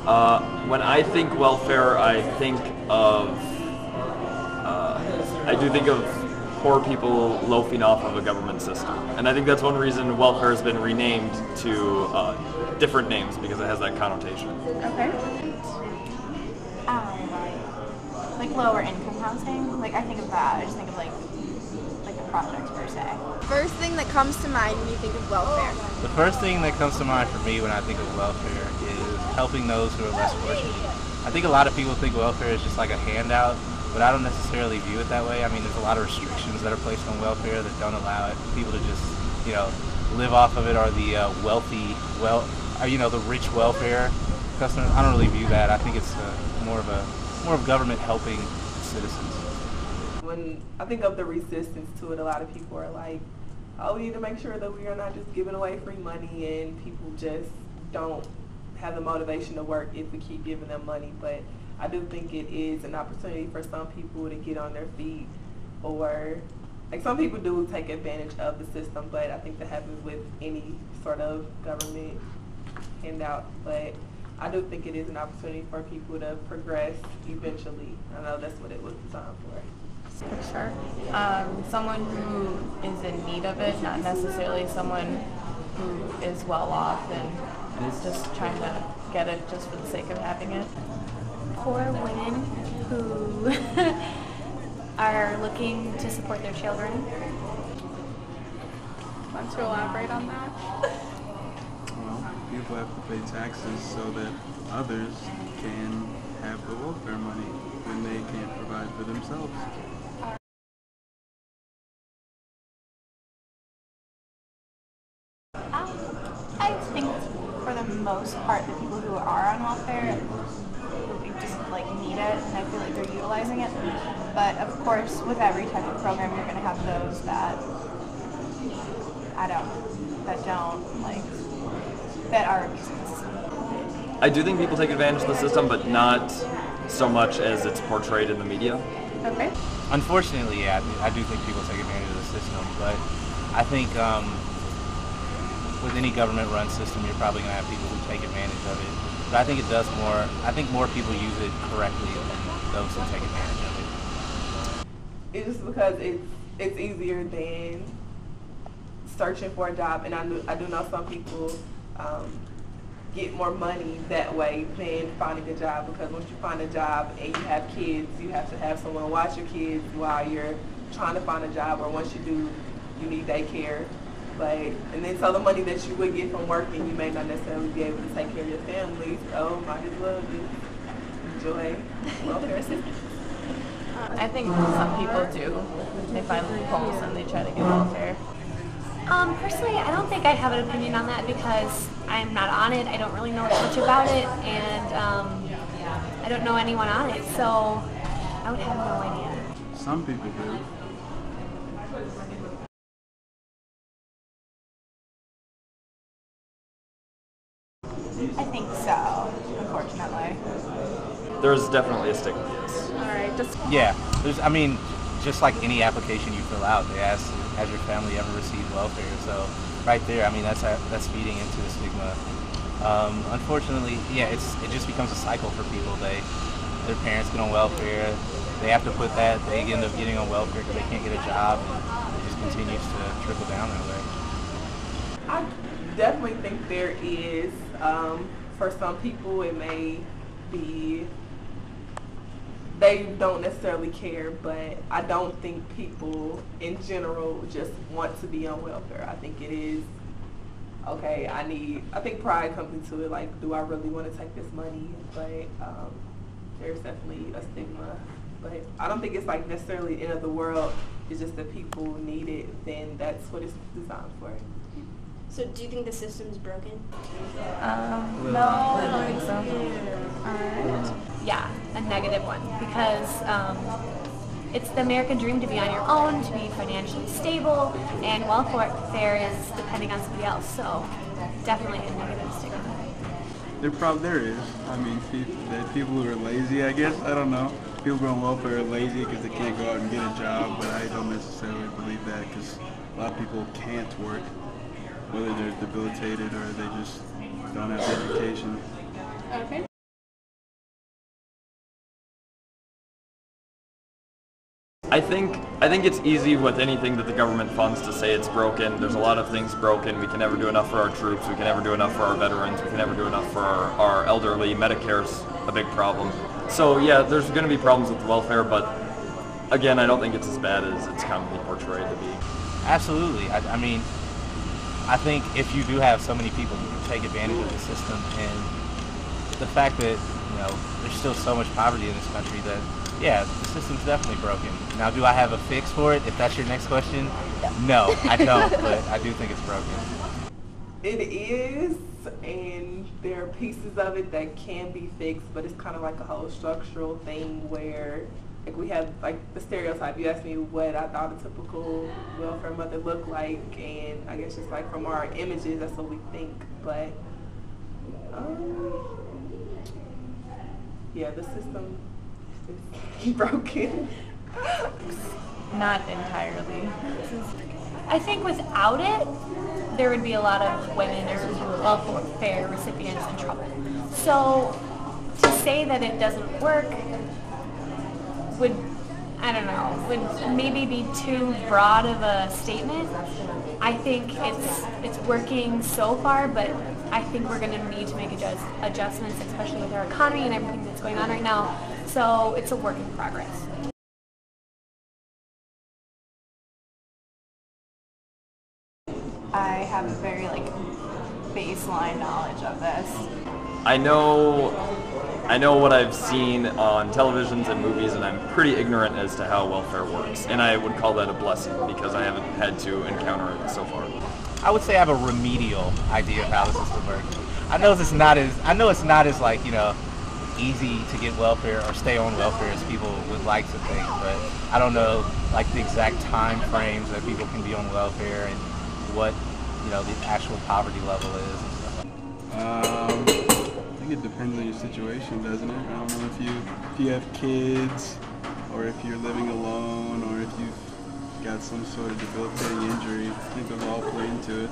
When I think welfare, I do think of poor people loafing off of a government system, and I think that's one reason welfare has been renamed to different names because it has that connotation. Okay. Like lower income housing. Like I think of that. I just think of like the projects per se. First thing that comes to mind when you think of welfare? The first thing that comes to mind for me when I think of welfare is helping those who are less fortunate. I think a lot of people think welfare is just like a handout, but I don't necessarily view it that way. I mean, there's a lot of restrictions that are placed on welfare that don't allow people to just, live off of it, or the the rich welfare customers. I don't really view that. I think it's more of government helping citizens. When I think of the resistance to it, a lot of people are like, oh, we need to make sure that we are not just giving away free money, and people just don't have the motivation to work if we keep giving them money. But I do think it is an opportunity for some people to get on their feet, or like some people do take advantage of the system, but I think that happens with any sort of government handout. But I do think it is an opportunity for people to progress eventually. I know that's what it was designed for. For sure. Someone who is in need of it, not necessarily someone who is well off and is just trying to get it just for the sake of having it. For women who are looking to support their children. Want to elaborate on that? Well, people have to pay taxes so that others can have the welfare money when they can't provide for themselves. I think for the most part, the people who are on welfare just need it, and I feel like they're utilizing it. But of course, with every type of program, you're going to have those that are abuses. I do think people take advantage of the system, but not so much as it's portrayed in the media. Okay. Unfortunately, yeah, I do think people take advantage of the system, but I think with any government-run system, you're probably going to have people who take advantage of it. But I think it does more. I think more people use it correctly than those who take advantage of it. It's just because it's easier than searching for a job, and I do know some people get more money that way than finding a job, because once you find a job and you have kids, you have to have someone watch your kids while you're trying to find a job, or once you do, you need daycare. And then so the money that you would get from working, you may not necessarily be able to take care of your family, so might as well just enjoy welfare assistance. I think some people do. They find loopholes and they try to get welfare. Personally, I don't think I have an opinion on that because I'm not on it. I don't really know much about it, and I don't know anyone on it, so I would have no idea. Some people do. I think so, unfortunately. There's definitely a stigma, yes. Alright, Yeah, just like any application you fill out, they ask, has your family ever received welfare? So right there, that's feeding into the stigma. Unfortunately, yeah, it just becomes a cycle for people. Their parents get on welfare, they have to put that, they end up getting on welfare because they can't get a job, and it just continues to trickle down that way. I definitely think there is, for some people it may be, they don't necessarily care, but I don't think people in general just want to be on welfare. I think it is, okay, I think pride comes into it, like, do I really want to take this money? But there's definitely a stigma. But I don't think it's like necessarily the end of the world. It's just that people need it, then that's what it's designed for. So do you think the system's broken? No, I don't think so. Alright. Yeah, a negative one, because it's the American dream to be on your own, to be financially stable, and welfare is depending on somebody else, so definitely a negative stigma. There is. I mean, people who are lazy, I guess. I don't know. People who are on welfare are lazy because they can't go out and get a job, but I don't necessarily believe that, because a lot of people can't work, whether they're debilitated or they just don't have education. Okay. I think it's easy with anything that the government funds to say it's broken. There's a lot of things broken. We can never do enough for our troops. We can never do enough for our veterans. We can never do enough for our elderly. Medicare's a big problem. So yeah, there's going to be problems with welfare, but again, I don't think it's as bad as it's commonly portrayed to be. Absolutely. I mean, I think if you do have so many people who can take advantage of the system, and the fact that, there's still so much poverty in this country, that, yeah, the system's definitely broken. Now, do I have a fix for it, if that's your next question? No, I don't, but I do think it's broken. It is, and there are pieces of it that can be fixed, but it's kind of like a whole structural thing where, like, we have, like, the stereotype. You asked me what I thought a typical welfare mother looked like, and I guess just like from our images, that's what we think. But yeah, the system is broken. Not entirely. I think without it, there would be a lot of women or welfare recipients in trouble. So to say that it doesn't work would, I don't know, would maybe be too broad of a statement. I think it's working so far, but I think we're going to need to make adjustments, especially with our economy and everything that's going on right now. So it's a work in progress. I have a very baseline knowledge of this. I know what I've seen on televisions and movies, and I'm pretty ignorant as to how welfare works. And I would call that a blessing because I haven't had to encounter it so far. I would say I have a remedial idea of how the system works. I know it's not as easy to get welfare or stay on welfare as people would like to think, but I don't know the exact time frames that people can be on welfare and what the actual poverty level is and stuff like that. I think it depends on your situation, doesn't it? I don't know if you have kids, or if you're living alone, or if you've got some sort of debilitating injury. I think those all play into it.